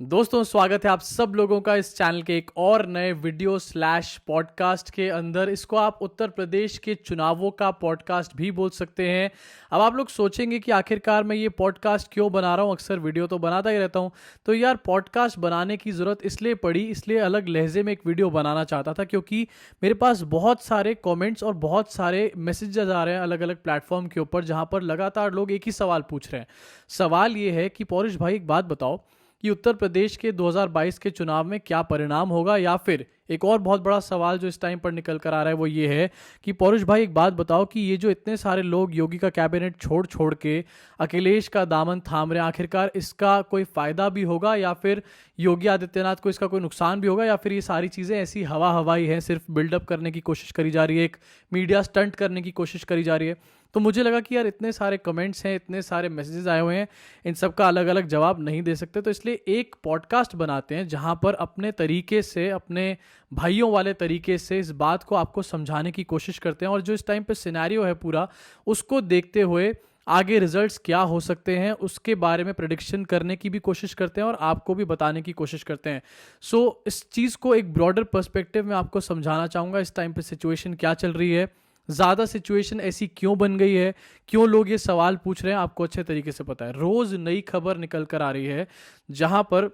दोस्तों स्वागत है आप सब लोगों का इस चैनल के एक और नए वीडियो स्लैश पॉडकास्ट के अंदर। इसको आप उत्तर प्रदेश के चुनावों का पॉडकास्ट भी बोल सकते हैं। अब आप लोग सोचेंगे कि आखिरकार मैं ये पॉडकास्ट क्यों बना रहा हूँ, अक्सर वीडियो तो बनाता ही रहता हूँ। तो यार पॉडकास्ट बनाने की ज़रूरत इसलिए पड़ी, इसलिए अलग लहजे में एक वीडियो बनाना चाहता था क्योंकि मेरे पास बहुत सारे कॉमेंट्स और बहुत सारे मैसेजेस आ रहे हैं अलग अलग प्लेटफॉर्म के ऊपर, जहाँ पर लगातार लोग एक ही सवाल पूछ रहे हैं। सवाल ये है कि पौरुष भाई एक बात बताओ कि उत्तर प्रदेश के 2022 के चुनाव में क्या परिणाम होगा, या फिर एक और बहुत बड़ा सवाल जो इस टाइम पर निकल कर आ रहा है वो ये है कि पौरुष भाई एक बात बताओ कि ये जो इतने सारे लोग योगी का कैबिनेट छोड़ छोड़ के अखिलेश का दामन थाम रहे हैं, आखिरकार इसका कोई फायदा भी होगा या फिर योगी आदित्यनाथ को इसका कोई नुकसान भी होगा, या फिर ये सारी चीज़ें ऐसी हवा हवाई हैं, सिर्फ बिल्डअप करने की कोशिश करी जा रही है, एक मीडिया स्टंट करने की कोशिश करी जा रही है। तो मुझे लगा कि यार इतने सारे कमेंट्स हैं, इतने सारे मैसेजेस आए हुए हैं, इन सब का अलग अलग जवाब नहीं दे सकते, तो इसलिए एक पॉडकास्ट बनाते हैं जहां पर अपने तरीके से, अपने भाइयों वाले तरीके से इस बात को आपको समझाने की कोशिश करते हैं, और जो इस टाइम पे सिनेरियो है पूरा उसको देखते हुए आगे रिजल्ट्स क्या हो सकते हैं उसके बारे में प्रेडिक्शन करने की भी कोशिश करते हैं और आपको भी बताने की कोशिश करते हैं। सो इस चीज़ को एक ब्रॉडर पर्सपेक्टिव में आपको समझाना चाहूँगा, इस टाइम पे सिचुएशन क्या चल रही है, ज़्यादा सिचुएशन ऐसी क्यों बन गई है, क्यों लोग ये सवाल पूछ रहे हैं, आपको अच्छे तरीके से पता है। रोज़ नई खबर निकल कर आ रही है जहां पर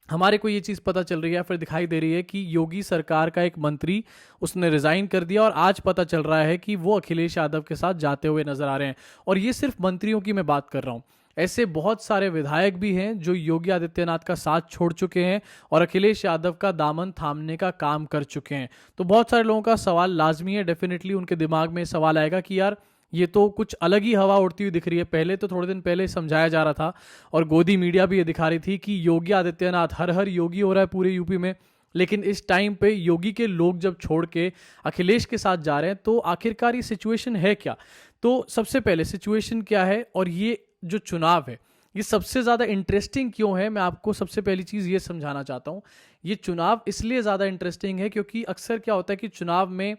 हमारे को ये चीज़ पता चल रही है, फिर दिखाई दे रही है कि योगी सरकार का एक मंत्री उसने रिजाइन कर दिया, और आज पता चल रहा है कि वो अखिलेश यादव के साथ जाते हुए नजर आ रहे हैं। और ये सिर्फ मंत्रियों की मैं बात कर रहा हूँ, ऐसे बहुत सारे विधायक भी हैं जो योगी आदित्यनाथ का साथ छोड़ चुके हैं और अखिलेश यादव का दामन थामने का काम कर चुके हैं। तो बहुत सारे लोगों का सवाल लाजमी है, डेफिनेटली उनके दिमाग में सवाल आएगा कि यार ये तो कुछ अलग ही हवा उड़ती हुई दिख रही है। पहले तो थोड़े दिन पहले समझाया जा रहा था और गोदी मीडिया भी ये दिखा रही थी कि योगी आदित्यनाथ हर हर योगी हो रहा है पूरे यूपी में, लेकिन इस टाइम पे योगी के लोग जब छोड़ के अखिलेश के साथ जा रहे हैं तो आखिरकार ये सिचुएशन है क्या। तो सबसे पहले सिचुएशन क्या है, और ये जो चुनाव है ये सबसे ज़्यादा इंटरेस्टिंग क्यों है, मैं आपको सबसे पहली चीज़ ये समझाना चाहता हूँ। ये चुनाव इसलिए ज़्यादा इंटरेस्टिंग है क्योंकि अक्सर क्या होता है कि चुनाव में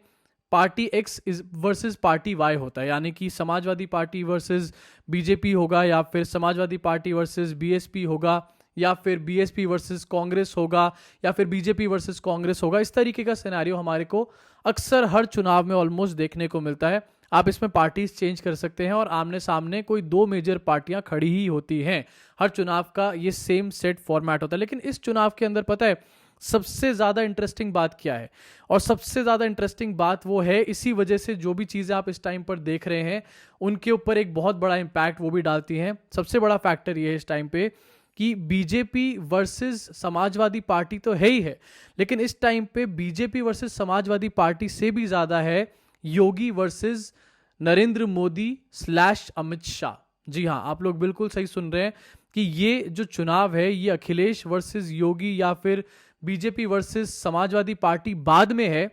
party X versus party Y होता है, यानी कि समाजवादी पार्टी वर्सेस बीजेपी होगा, या फिर समाजवादी पार्टी वर्सेस बीएसपी होगा, या फिर बीएसपी वर्सेस कांग्रेस होगा, या फिर बीजेपी वर्सेस कांग्रेस होगा। इस तरीके का सिनेरियो हमारे को अक्सर हर चुनाव में ऑलमोस्ट देखने को मिलता है। आप इसमें पार्टीज चेंज कर सकते हैं और आमने सामने कोई दो मेजर पार्टियां खड़ी ही होती हैं। हर चुनाव का ये सेम सेट फॉर्मेट होता है, लेकिन इस चुनाव के अंदर पता है सबसे ज़्यादा इंटरेस्टिंग बात क्या है, और सबसे ज़्यादा इंटरेस्टिंग बात वो है इसी वजह से जो भी चीज़ें आप इस टाइम पर देख रहे हैं उनके ऊपर एक बहुत बड़ा इम्पैक्ट वो भी डालती हैं। सबसे बड़ा फैक्टर ये है इस टाइम पे कि बीजेपी वर्सेस समाजवादी पार्टी तो है ही है, लेकिन इस टाइम पे बीजेपी वर्सेस समाजवादी पार्टी से भी ज़्यादा है योगी वर्सेस नरेंद्र मोदी स्लैश अमित शाह। जी हाँ, आप लोग बिल्कुल सही सुन रहे हैं कि ये जो चुनाव है ये अखिलेश वर्सेस योगी या फिर बीजेपी वर्सेस समाजवादी पार्टी बाद में है।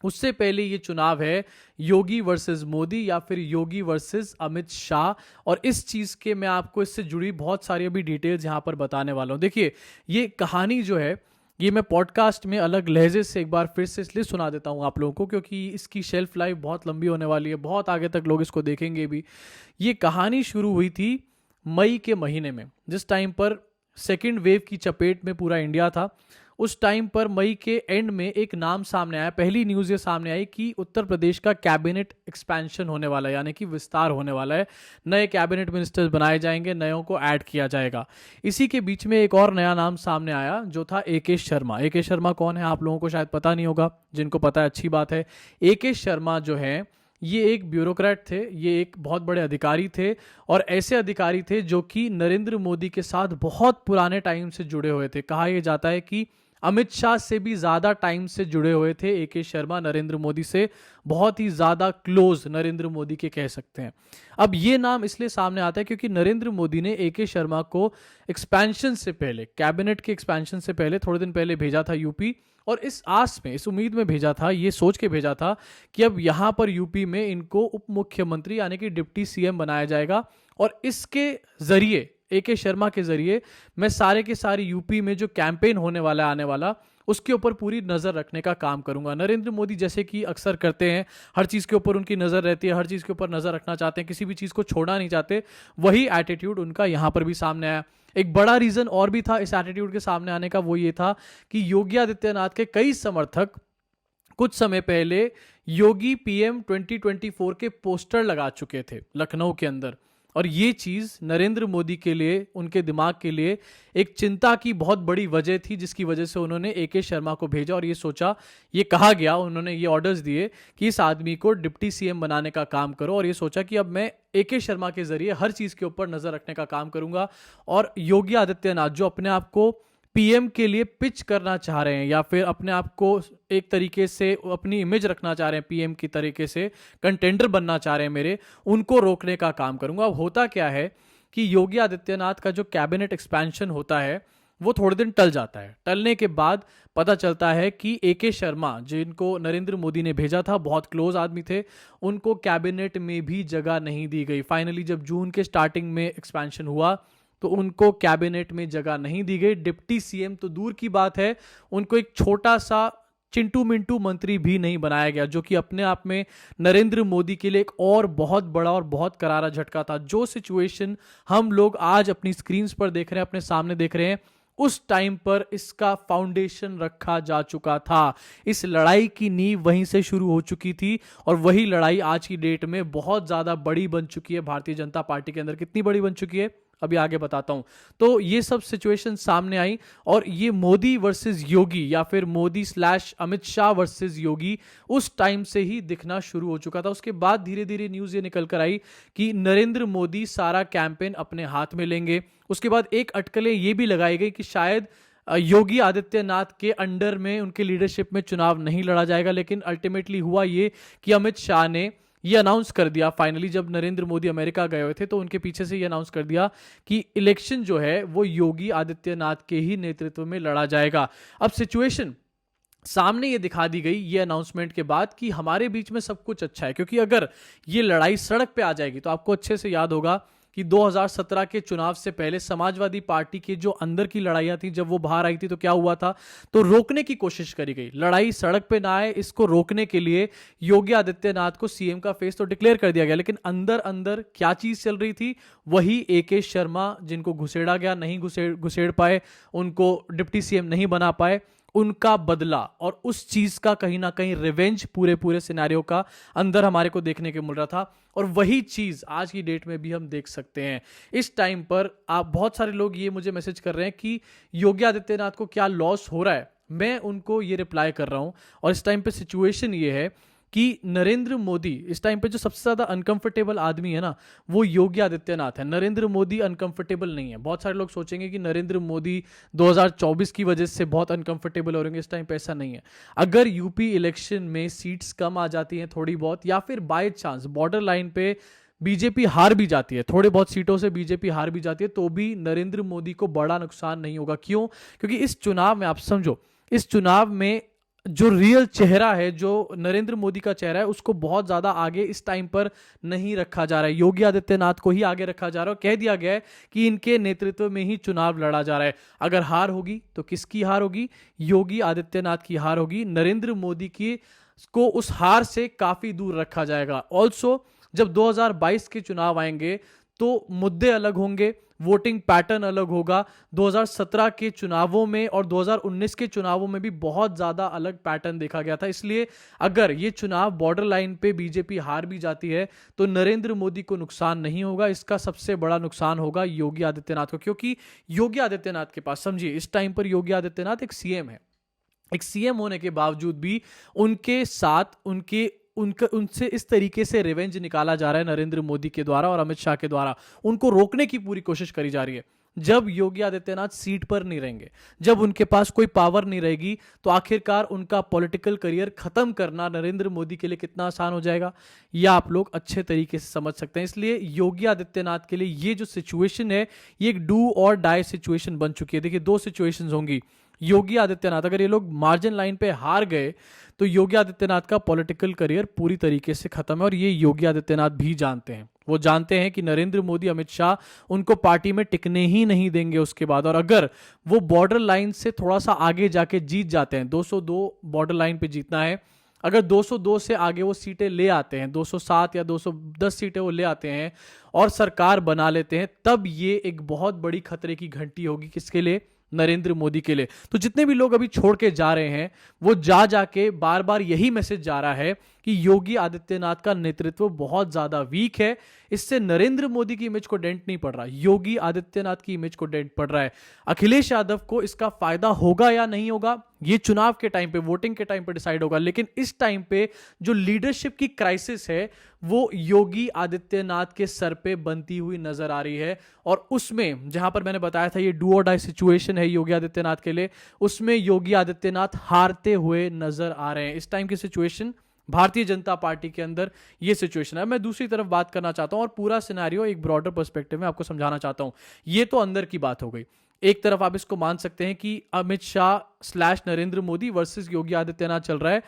उससे पहले ये चुनाव है योगी वर्सेस मोदी या फिर योगी वर्सेस अमित शाह। और इस चीज़ के मैं आपको इससे जुड़ी बहुत सारी अभी डिटेल्स यहाँ पर बताने वाला हूँ। देखिए ये कहानी जो है ये मैं पॉडकास्ट में अलग लहजे से एक बार फिर से इसलिए सुना देता हूँ आप लोगों को क्योंकि इसकी शेल्फ लाइफ बहुत लंबी होने वाली है, बहुत आगे तक लोग इसको देखेंगे भी। ये कहानी शुरू हुई थी मई के महीने में, जिस टाइम पर सेकेंड वेव की चपेट में पूरा इंडिया था। उस टाइम पर मई के एंड में एक नाम सामने आया, पहली न्यूज़ ये सामने आई कि उत्तर प्रदेश का कैबिनेट एक्सपेंशन होने वाला है, यानी कि विस्तार होने वाला है, नए कैबिनेट मिनिस्टर्स बनाए जाएंगे, नयों को ऐड किया जाएगा। इसी के बीच में एक और नया नाम सामने आया जो था ए.के. शर्मा। ए.के. शर्मा कौन है आप लोगों को शायद पता नहीं होगा, जिनको पता है अच्छी बात है। ए.के. शर्मा जो है ये एक ब्यूरोक्रेट थे, ये एक बहुत बड़े अधिकारी थे, और ऐसे अधिकारी थे जो कि नरेंद्र मोदी के साथ बहुत पुराने टाइम से जुड़े हुए थे। कहा यह जाता है कि अमित शाह से भी ज़्यादा टाइम से जुड़े हुए थे ए.के. शर्मा, नरेंद्र मोदी से बहुत ही ज़्यादा क्लोज नरेंद्र मोदी के कह सकते हैं। अब ये नाम इसलिए सामने आता है क्योंकि नरेंद्र मोदी ने ए.के. शर्मा को एक्सपेंशन से पहले, कैबिनेट के एक्सपेंशन से पहले थोड़े दिन पहले भेजा था यूपी, और इस आस में, इस उम्मीद में भेजा था, ये सोच के भेजा था कि अब यहाँ पर यूपी में इनको उप मुख्यमंत्री यानी कि डिप्टी सीएम बनाया जाएगा, और इसके जरिए ए.के. शर्मा के जरिए मैं सारे के सारे यूपी में जो कैंपेन होने वाला है आने वाला, उसके ऊपर पूरी नज़र रखने का काम करूंगा। नरेंद्र मोदी जैसे कि अक्सर करते हैं, हर चीज़ के ऊपर उनकी नज़र रहती है, हर चीज़ के ऊपर नज़र रखना चाहते हैं, किसी भी चीज़ को छोड़ना नहीं चाहते, वही एटीट्यूड उनका यहाँ पर भी सामने आया। एक बड़ा रीज़न और भी था इस एटीट्यूड के सामने आने का, वो ये था कि योगी आदित्यनाथ के कई समर्थक कुछ समय पहले योगी पीएम 2024 के पोस्टर लगा चुके थे लखनऊ के अंदर, और ये चीज़ नरेंद्र मोदी के लिए, उनके दिमाग के लिए एक चिंता की बहुत बड़ी वजह थी, जिसकी वजह से उन्होंने एके शर्मा को भेजा और ये सोचा, ये कहा गया, उन्होंने ये ऑर्डर्स दिए कि इस आदमी को डिप्टी सीएम बनाने का काम करो, और ये सोचा कि अब मैं एके शर्मा के जरिए हर चीज़ के ऊपर नज़र रखने का काम करूंगा। और योगी आदित्यनाथ जो अपने आप को पीएम के लिए पिच करना चाह रहे हैं, या फिर अपने आप को एक तरीके से अपनी इमेज रखना चाह रहे हैं, पीएम की तरीके से कंटेंडर बनना चाह रहे हैं मेरे, उनको रोकने का काम करूंगा। अब होता क्या है कि योगी आदित्यनाथ का जो कैबिनेट एक्सपेंशन होता है वो थोड़े दिन टल जाता है। टलने के बाद पता चलता है कि एके शर्मा, जिनको नरेंद्र मोदी ने भेजा था, बहुत क्लोज आदमी थे, उनको कैबिनेट में भी जगह नहीं दी गई। फाइनली जब जून के स्टार्टिंग में एक्सपेंशन हुआ तो उनको कैबिनेट में जगह नहीं दी गई। डिप्टी सीएम तो दूर की बात है, उनको एक छोटा सा चिंटू मिंटू मंत्री भी नहीं बनाया गया, जो कि अपने आप में नरेंद्र मोदी के लिए एक और बहुत बड़ा और बहुत करारा झटका था। जो सिचुएशन हम लोग आज अपनी स्क्रीन्स पर देख रहे हैं, अपने सामने देख रहे हैं, उस टाइम पर इसका फाउंडेशन रखा जा चुका था। इस लड़ाई की नींव वहीं से शुरू हो चुकी थी, और वही लड़ाई आज की डेट में बहुत ज्यादा बड़ी बन चुकी है भारतीय जनता पार्टी के अंदर। कितनी बड़ी बन चुकी है अभी आगे बताता हूं। तो ये सब सिचुएशन सामने आई, और ये मोदी वर्सेस योगी, या फिर मोदी स्लैश अमित शाह वर्सेस योगी, उस टाइम से ही दिखना शुरू हो चुका था। उसके बाद धीरे धीरे न्यूज ये निकल कर आई कि नरेंद्र मोदी सारा कैंपेन अपने हाथ में लेंगे। उसके बाद एक अटकलें ये भी लगाई गई कि शायद योगी आदित्यनाथ के अंडर में, उनके लीडरशिप में चुनाव नहीं लड़ा जाएगा। लेकिन अल्टीमेटली हुआ ये कि अमित शाह ने ये अनाउंस कर दिया फाइनली, जब नरेंद्र मोदी अमेरिका गए हुए थे तो उनके पीछे से ये अनाउंस कर दिया कि इलेक्शन जो है वो योगी आदित्यनाथ के ही नेतृत्व में लड़ा जाएगा। अब सिचुएशन सामने ये दिखा दी गई ये अनाउंसमेंट के बाद कि हमारे बीच में सब कुछ अच्छा है, क्योंकि अगर ये लड़ाई सड़क पे आ जाएगी तो आपको अच्छे से याद होगा कि 2017 के चुनाव से पहले समाजवादी पार्टी की जो अंदर की लड़ाइयां थी, जब वो बाहर आई थी तो क्या हुआ था, तो रोकने की कोशिश करी गई। लड़ाई सड़क पे ना आए, इसको रोकने के लिए योगी आदित्यनाथ को सीएम का फेस तो डिक्लेयर कर दिया गया, लेकिन अंदर अंदर क्या चीज चल रही थी, वही एके शर्मा, जिनको घुसेड़ा गया, नहीं घुसेड़ पाए, उनको डिप्टी सीएम नहीं बना पाए, उनका बदला, और उस चीज का कहीं ना कहीं रिवेंज पूरे सिनेरियो का अंदर हमारे को देखने को मिल रहा था। और वही चीज आज की डेट में भी हम देख सकते हैं। इस टाइम पर आप, बहुत सारे लोग ये मुझे मैसेज कर रहे हैं कि योगी आदित्यनाथ को क्या लॉस हो रहा है, मैं उनको ये रिप्लाई कर रहा हूं। और इस टाइम पे सिचुएशन ये है कि नरेंद्र मोदी, इस टाइम पे जो सबसे ज्यादा अनकंफर्टेबल आदमी है ना, वो योगी आदित्यनाथ है। नरेंद्र मोदी अनकंफर्टेबल नहीं है। बहुत सारे लोग सोचेंगे कि नरेंद्र मोदी 2024 की वजह से बहुत अनकंफर्टेबल हो रहे हैं, इस टाइम पे ऐसा नहीं है। अगर यूपी इलेक्शन में सीट्स कम आ जाती हैं थोड़ी बहुत, या फिर बाय चांस बॉर्डर लाइन पे बीजेपी हार भी जाती है, थोड़े बहुत सीटों से बीजेपी हार भी जाती है, तो भी नरेंद्र मोदी को बड़ा नुकसान नहीं होगा। क्यों? क्योंकि इस चुनाव में, आप समझो, इस चुनाव में जो रियल चेहरा है, जो नरेंद्र मोदी का चेहरा है, उसको बहुत ज्यादा आगे इस टाइम पर नहीं रखा जा रहा है। योगी आदित्यनाथ को ही आगे रखा जा रहा है, और कह दिया गया है कि इनके नेतृत्व में ही चुनाव लड़ा जा रहा है। अगर हार होगी तो किसकी हार होगी? योगी आदित्यनाथ की हार होगी। नरेंद्र मोदी की को उस हार से काफी दूर रखा जाएगा। ऑल्सो जब 2022 के चुनाव आएंगे तो मुद्दे अलग होंगे, वोटिंग पैटर्न अलग होगा। 2017 के चुनावों में और 2019 के चुनावों में भी बहुत ज्यादा अलग पैटर्न देखा गया था। इसलिए अगर ये चुनाव बॉर्डर लाइन पे बीजेपी हार भी जाती है तो नरेंद्र मोदी को नुकसान नहीं होगा, इसका सबसे बड़ा नुकसान होगा योगी आदित्यनाथ को। क्योंकि योगी आदित्यनाथ के पास, समझिए, इस टाइम पर योगी आदित्यनाथ एक सीएम है। एक सीएम होने के बावजूद भी उनके साथ उनसे इस तरीके से रिवेंज निकाला जा रहा है नरेंद्र मोदी के द्वारा और अमित शाह के द्वारा। उनको रोकने की पूरी कोशिश करी जा रही है। जब योगी आदित्यनाथ सीट पर नहीं रहेंगे, जब उनके पास कोई पावर नहीं रहेगी, तो आखिरकार उनका पॉलिटिकल करियर खत्म करना नरेंद्र मोदी के लिए कितना आसान हो जाएगा, यह आप लोग अच्छे तरीके से समझ सकते हैं। इसलिए योगी आदित्यनाथ के लिए ये जो सिचुएशन है, ये एक डू और डाई सिचुएशन बन चुकी है। देखिए, दो सिचुएशंस होंगी। योगी आदित्यनाथ, अगर ये लोग मार्जिन लाइन पे हार गए तो योगी आदित्यनाथ का पॉलिटिकल करियर पूरी तरीके से खत्म है, और ये योगी आदित्यनाथ भी जानते हैं। वो जानते हैं कि नरेंद्र मोदी, अमित शाह उनको पार्टी में टिकने ही नहीं देंगे उसके बाद। और अगर वो बॉर्डर लाइन से थोड़ा सा आगे जाके जीत जाते हैं, 202 बॉर्डर लाइन पे जीतना है, अगर 202 से आगे वो सीटें ले आते हैं, 207 या 210 सीटें वो ले आते हैं और सरकार बना लेते हैं, तब ये एक बहुत बड़ी खतरे की घंटी होगी। किसके लिए? नरेंद्र मोदी के लिए। तो जितने भी लोग अभी छोड़ के जा रहे हैं, वो जाके बार बार यही मैसेज जा रहा है कि योगी आदित्यनाथ का नेतृत्व बहुत ज्यादा वीक है। इससे नरेंद्र मोदी की इमेज को डेंट नहीं पड़ रहा, योगी आदित्यनाथ की इमेज को डेंट पड़ रहा है। अखिलेश यादव को इसका फायदा होगा या नहीं होगा, ये चुनाव के टाइम पे, वोटिंग के टाइम पे डिसाइड होगा। लेकिन इस टाइम पे जो लीडरशिप की क्राइसिस है वो योगी आदित्यनाथ के सर पे बनती हुई नजर आ रही है। और उसमें जहां पर मैंने बताया था ये डू और डाई सिचुएशन है योगी आदित्यनाथ के लिए, उसमें योगी आदित्यनाथ हारते हुए नजर आ रहे हैं। इस टाइम की सिचुएशन भारतीय जनता पार्टी के अंदर ये सिचुएशन है। मैं दूसरी तरफ बात करना चाहता हूं और पूरा सिनेरियो एक ब्रॉडर पर्सपेक्टिव में आपको समझाना चाहता हूं। ये तो अंदर की बात हो गई। एक तरफ आप इसको मान सकते हैं कि अमित शाह / नरेंद्र मोदी वर्सेस योगी आदित्यनाथ चल रहा है।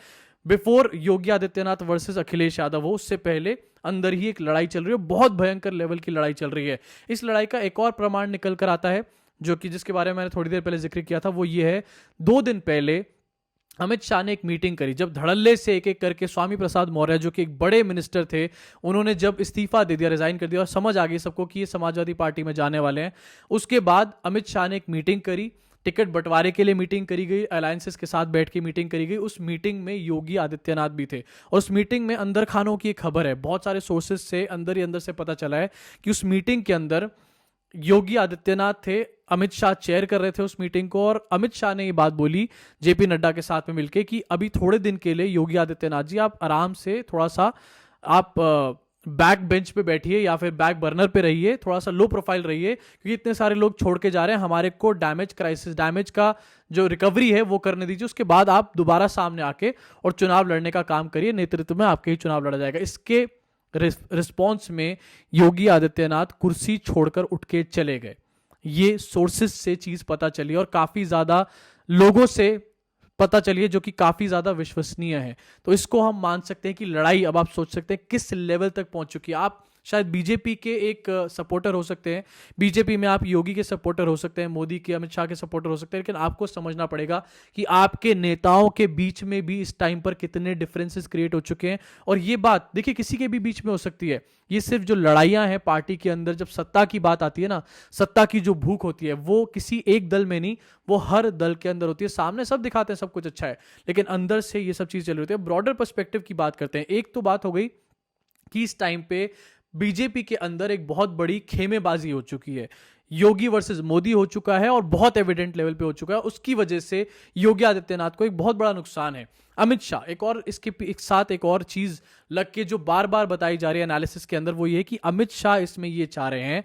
बिफोर योगी आदित्यनाथ वर्सेस अखिलेश यादव हो, उससे पहले अंदर ही एक लड़ाई चल रही है, बहुत भयंकर लेवल की लड़ाई चल रही है। इस लड़ाई का एक और प्रमाण निकल कर आता है, जो कि जिसके बारे में मैंने थोड़ी देर पहले जिक्र किया था, वो ये है 2 दिन पहले अमित शाह ने एक मीटिंग करी, जब धड़ल्ले से एक एक करके स्वामी प्रसाद मौर्य जो कि एक बड़े मिनिस्टर थे, उन्होंने जब इस्तीफा दे दिया, रिजाइन कर दिया और समझ आ गई सबको कि ये समाजवादी पार्टी में जाने वाले हैं। उसके बाद अमित शाह ने एक मीटिंग करी, टिकट बंटवारे के लिए मीटिंग करी गई, अलायंसेस के साथ बैठ के मीटिंग करी गई। उस मीटिंग में योगी आदित्यनाथ भी थे और उस मीटिंग में अंदर खानों की एक खबर है, बहुत सारे सोर्सेज से अंदर ही अंदर से पता चला है कि उस मीटिंग के अंदर योगी आदित्यनाथ थे, अमित शाह चेयर कर रहे थे उस मीटिंग को, और अमित शाह ने ये बात बोली जेपी नड्डा के साथ में मिलकर कि अभी थोड़े दिन के लिए योगी आदित्यनाथ जी आप आराम से थोड़ा सा आप बैक बेंच पे बैठिए या फिर बैक बर्नर पे रहिए, थोड़ा सा लो प्रोफाइल रहिए, क्योंकि इतने सारे लोग छोड़ के जा रहे हैं, हमारे को डैमेज का जो रिकवरी है वो करने दीजिए, उसके बाद आप दोबारा सामने आके और चुनाव लड़ने का काम करिए, नेतृत्व में आपके ही चुनाव लड़ा जाएगा। इसके रिस्पॉन्स में योगी आदित्यनाथ कुर्सी छोड़कर उठ के चले गए। ये सोर्सेस से चीज पता चली और काफी ज्यादा लोगों से पता चली है, जो कि काफी ज्यादा विश्वसनीय है। तो इसको हम मान सकते हैं कि लड़ाई, अब आप सोच सकते हैं किस लेवल तक पहुंच चुकी है। आप शायद बीजेपी के एक सपोर्टर हो सकते हैं, बीजेपी में आप योगी के सपोर्टर हो सकते हैं, मोदी के, अमित शाह के सपोर्टर हो सकते हैं, लेकिन आपको समझना पड़ेगा कि आपके नेताओं के बीच में भी इस टाइम पर कितने डिफरेंसेस क्रिएट हो चुके हैं। और ये बात देखिए किसी के भी बीच में हो सकती है। ये सिर्फ जो लड़ाइयां हैं पार्टी के अंदर, जब सत्ता की बात आती है ना, सत्ता की जो भूख होती है वो किसी एक दल में नहीं, वो हर दल के अंदर होती है। सामने सब दिखाते हैं सब कुछ अच्छा है, लेकिन अंदर से ये सब चीज चल रही होती है। ब्रॉडर पर्सपेक्टिव की बात करते हैं। एक तो बात हो गई कि इस टाइम पे बीजेपी के अंदर एक बहुत बड़ी खेमेबाजी हो चुकी है, योगी वर्सेस मोदी हो चुका है और बहुत एविडेंट लेवल पे हो चुका है। उसकी वजह से योगी आदित्यनाथ को एक बहुत बड़ा नुकसान है। अमित शाह, एक और इसके एक साथ एक और चीज लग के जो बार बार बताई जा रही है एनालिसिस के अंदर, वो ये कि अमित शाह इसमें ये चाह रहे हैं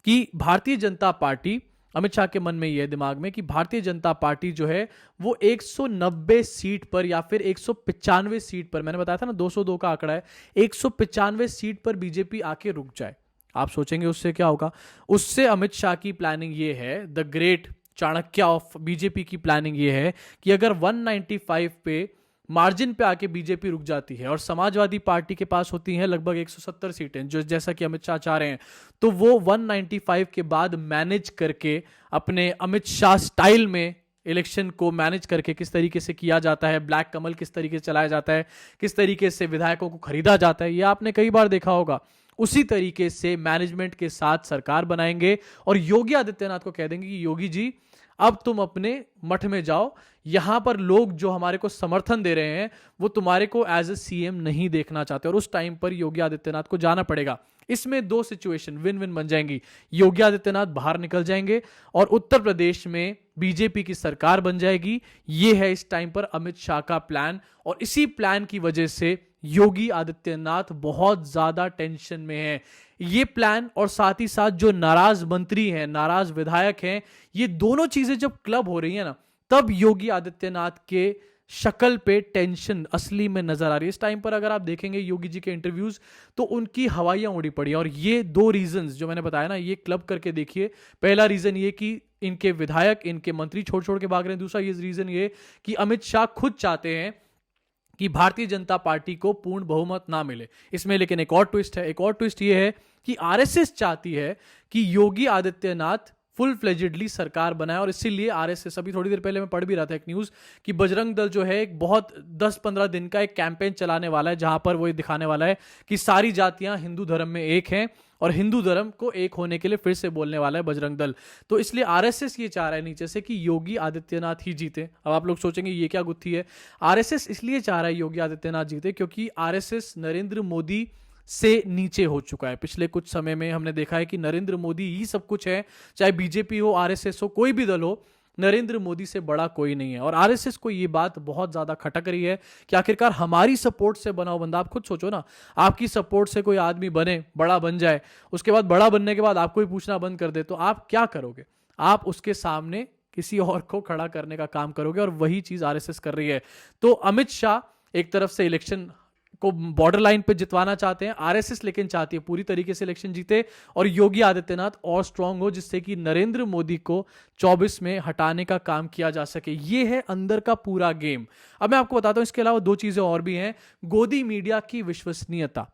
कि भारतीय जनता पार्टी, अमित शाह के मन में ये है दिमाग में कि भारतीय जनता पार्टी जो है वो 190 सीट पर या फिर 195 सीट पर, मैंने बताया था ना 202 का आंकड़ा है, 195 सीट पर बीजेपी आके रुक जाए। आप सोचेंगे उससे क्या होगा? उससे अमित शाह की प्लानिंग ये है, the great Chanakya of BJP की प्लानिंग ये है कि अगर 195 पे मार्जिन पे आके बीजेपी रुक जाती है और समाजवादी पार्टी के पास होती हैं लगभग 170 सीटें, जो जैसा कि अमित शाह चाह रहे हैं, तो वो 195 के बाद मैनेज करके अपने अमित शाह स्टाइल में इलेक्शन को मैनेज करके किस तरीके से किया जाता है, ब्लैक कमल किस तरीके से चलाया जाता है, किस तरीके से विधायकों को खरीदा जाता है, ये आपने कई बार देखा होगा। उसी तरीके से मैनेजमेंट के साथ सरकार बनाएंगे और योगी आदित्यनाथ को कह देंगे कि योगी जी अब तुम अपने मठ में जाओ, यहां पर लोग जो हमारे को समर्थन दे रहे हैं वो तुम्हारे को एज ए सीएम नहीं देखना चाहते। और उस टाइम पर योगी आदित्यनाथ को जाना पड़ेगा। इसमें दो सिचुएशन विन विन बन जाएंगी, योगी आदित्यनाथ बाहर निकल जाएंगे और उत्तर प्रदेश में बीजेपी की सरकार बन जाएगी। ये है इस टाइम पर अमित शाह का प्लान और इसी प्लान की वजह से योगी आदित्यनाथ बहुत ज्यादा टेंशन में है। ये प्लान और साथ ही साथ जो नाराज मंत्री हैं, नाराज विधायक हैं, ये दोनों चीजें जब क्लब हो रही है ना, तब योगी आदित्यनाथ के शक्ल पे टेंशन असली में नजर आ रही है। इस टाइम पर अगर आप देखेंगे योगी जी के इंटरव्यूज तो उनकी हवाइयां उड़ी पड़ी और ये दो रीजंस जो मैंने बताया ना, ये क्लब करके देखिए। पहला रीजन ये कि इनके विधायक, इनके मंत्री छोड़ छोड़ के भाग रहे हैं। दूसरा ये रीजन ये कि अमित शाह खुद चाहते हैं कि भारतीय जनता पार्टी को पूर्ण बहुमत ना मिले इसमें। लेकिन एक और ट्विस्ट है, एक और ट्विस्ट ये है कि आरएसएस चाहती है कि योगी आदित्यनाथ फुल फ्लेजेडली सरकार बनाए, और इसीलिए आरएसएस, अभी थोड़ी देर पहले मैं पढ़ भी रहा था एक न्यूज कि बजरंग दल जो है एक बहुत 10-15 दिन का एक कैंपेन चलाने वाला है, जहां पर वो ये दिखाने वाला है कि सारी जातियां हिंदू धर्म में एक हैं, और हिंदू धर्म को एक होने के लिए फिर से बोलने वाला है बजरंग दल। तो इसलिए आरएसएस ये चाह रहा है नीचे से कि योगी आदित्यनाथ ही जीते। अब आप लोग सोचेंगे ये क्या गुत्थी है। आरएसएस इसलिए चाह रहा है योगी आदित्यनाथ जीते क्योंकि आरएसएस नरेंद्र मोदी से नीचे हो चुका है। पिछले कुछ समय में हमने देखा है कि नरेंद्र मोदी ही सब कुछ है, चाहे बीजेपी हो, आरएसएस हो, कोई भी दल हो, नरेंद्र मोदी से बड़ा कोई नहीं है। और आरएसएस को ये बात बहुत ज्यादा खटक रही है कि आखिरकार हमारी सपोर्ट से बना हुआ बंदा, आप खुद सोचो ना, आपकी सपोर्ट से कोई आदमी बने, बड़ा बन जाए, उसके बाद बड़ा बनने के बाद आपको ही पूछना बंद कर दे, तो आप क्या करोगे? आप उसके सामने किसी और को खड़ा करने का काम करोगे, और वही चीज आरएसएस कर रही है। तो अमित शाह एक तरफ से इलेक्शन को बॉर्डर लाइन पे जितवाना चाहते हैं, आरएसएस लेकिन चाहती है पूरी तरीके से इलेक्शन जीते और योगी आदित्यनाथ और स्ट्रांग हो, जिससे कि नरेंद्र मोदी को 24 में हटाने का काम किया जा सके। ये है अंदर का पूरा गेम। अब मैं आपको बताता हूं, इसके अलावा दो चीजें और भी हैं। गोदी मीडिया की विश्वसनीयता,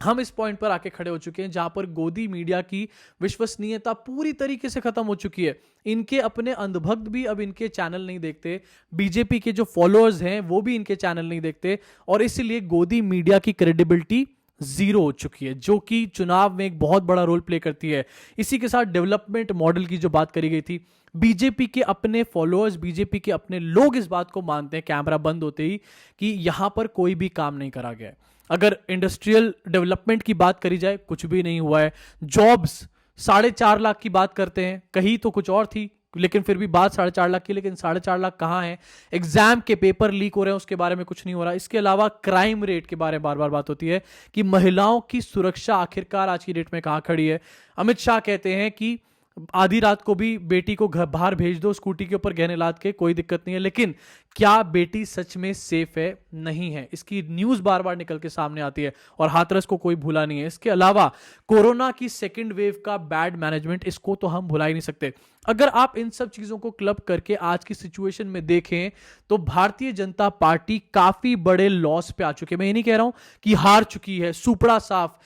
हम इस पॉइंट पर आके खड़े हो चुके हैं जहां पर गोदी मीडिया की विश्वसनीयता पूरी तरीके से खत्म हो चुकी है। इनके अपने अंधभक्त भी अब इनके चैनल नहीं देखते, बीजेपी के जो फॉलोअर्स हैं वो भी इनके चैनल नहीं देखते, और इसलिए गोदी मीडिया की क्रेडिबिलिटी जीरो हो चुकी है, जो कि चुनाव में एक बहुत बड़ा रोल प्ले करती है। इसी के साथ डेवलपमेंट मॉडल की जो बात करी गई थी, बीजेपी के अपने फॉलोअर्स, बीजेपी के अपने लोग इस बात को मानते हैं कैमरा बंद होते ही कि यहां पर कोई भी काम नहीं करा गया है। अगर इंडस्ट्रियल डेवलपमेंट की बात करी जाए, कुछ भी नहीं हुआ है। जॉब्स 4.5 लाख की बात करते हैं, कहीं तो कुछ और थी, लेकिन फिर भी बात 4.5 लाख की, लेकिन 4.5 लाख कहां है? एग्जाम के पेपर लीक हो रहे हैं, उसके बारे में कुछ नहीं हो रहा। इसके अलावा क्राइम रेट के बारे में बार बार बात होती है कि महिलाओं की सुरक्षा आखिरकार आज की डेट में कहां खड़ी है। अमित शाह कहते हैं कि आधी रात को भी बेटी को घर बाहर भेज दो स्कूटी के ऊपर गहने लाद के, कोई दिक्कत नहीं है, लेकिन क्या बेटी सच में सेफ है? नहीं है। इसकी न्यूज बार बार निकल के सामने आती है, और हाथरस को कोई भूला नहीं है। इसके अलावा कोरोना की सेकेंड वेव का बैड मैनेजमेंट, इसको तो हम भुला ही नहीं सकते। अगर आप इन सब चीजों को क्लब करके आज की सिचुएशन में देखें तो भारतीय जनता पार्टी काफी बड़े लॉस पे आ चुकी है। मैं ये नहीं कह रहा हूं कि हार चुकी है, सुपड़ा साफ,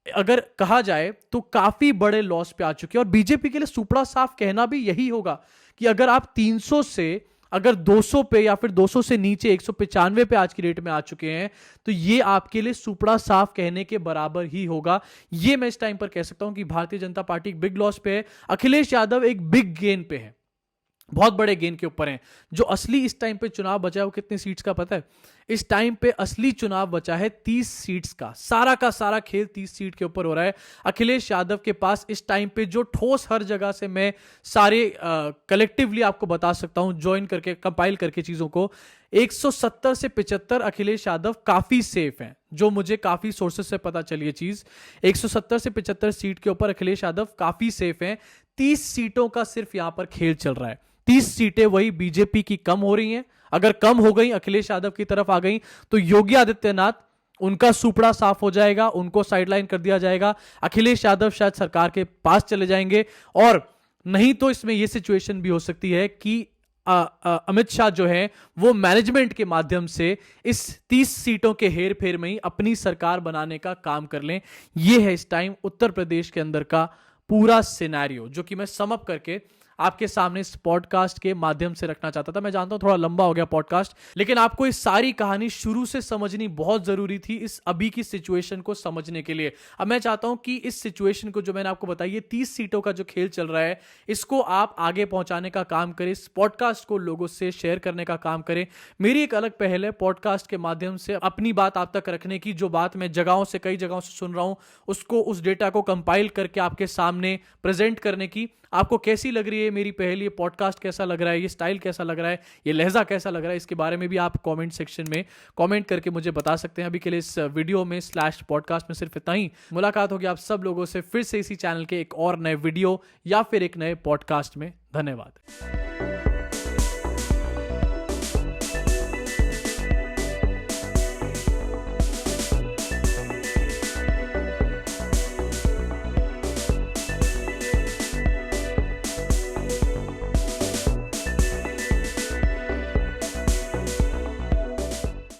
अगर कहा जाए तो काफी बड़े लॉस पे आ चुके हैं। और बीजेपी के लिए सुपड़ा साफ कहना भी यही होगा कि अगर आप 300 से अगर 200 पे या फिर 200 से नीचे 195 पे आज की डेट में आ चुके हैं, तो ये आपके लिए सुपड़ा साफ कहने के बराबर ही होगा। ये मैं इस टाइम पर कह सकता हूं कि भारतीय जनता पार्टी एक बिग लॉस पे है, अखिलेश यादव एक बिग गेन पे है, बहुत बड़े गेन के ऊपर हैं। जो असली इस टाइम पे चुनाव बचा है वो कितनी सीट्स का पता है? इस टाइम पे असली चुनाव बचा है 30 सीट्स का सारा खेल 30 सीट के ऊपर हो रहा है। अखिलेश यादव के पास इस टाइम पे जो ठोस, हर जगह से मैं सारे कलेक्टिवली आपको बता सकता हूं, ज्वाइन करके कंपाइल करके चीजों को, 170 से 75 अखिलेश यादव काफी सेफ हैं, जो मुझे काफी सोर्सेस से पता चली है चीज। 170 से 75 सीट के ऊपर अखिलेश यादव काफी सेफ हैं। 30 सीटों का सिर्फ यहां पर खेल चल रहा है। 30 सीटें वही बीजेपी की कम हो रही हैं, अगर कम हो गई, अखिलेश यादव की तरफ आ गई, तो योगी आदित्यनाथ, उनका सुपड़ा साफ हो जाएगा, उनको साइडलाइन कर दिया जाएगा, अखिलेश यादव शायद सरकार के पास चले जाएंगे। और नहीं तो इसमें यह सिचुएशन भी हो सकती है कि अमित शाह जो है वो मैनेजमेंट के माध्यम से इस 30 सीटों के हेर फेर में ही अपनी सरकार बनाने का काम कर लें। यह है इस टाइम उत्तर प्रदेश के अंदर का पूरा सिनेरियो, जो कि मैं सम अप करके आपके सामने इस पॉडकास्ट के माध्यम से रखना चाहता था। मैं जानता हूं थोड़ा लंबा हो गया पॉडकास्ट, लेकिन आपको इस सारी कहानी शुरू से समझनी बहुत जरूरी थी इस अभी की सिचुएशन को समझने के लिए। अब मैं चाहता हूं कि इस सिचुएशन को जो मैंने आपको बताई, ये 30 सीटों का जो खेल चल रहा है, इसको आप आगे पहुंचाने का काम करें, इस पॉडकास्ट को लोगों से शेयर करने का काम करें। मेरी एक अलग पहल है पॉडकास्ट के माध्यम से अपनी बात आप तक रखने की। जो बात मैं जगहों से, कई जगहों से सुन रहा हूं, उसको, उस डेटा को कंपाइल करके आपके सामने प्रेजेंट करने की। आपको कैसी लग रही है मेरी पहल? ये पॉडकास्ट कैसा लग रहा है? ये स्टाइल कैसा लग रहा है? ये लहजा कैसा लग रहा है? इसके बारे में भी आप कमेंट सेक्शन में कमेंट करके मुझे बता सकते हैं। अभी के लिए इस वीडियो में /पॉडकास्ट में सिर्फ इतना ही। मुलाकात होगी आप सब लोगों से फिर से इसी चैनल के एक और नए वीडियो या फिर एक नए पॉडकास्ट में। धन्यवाद।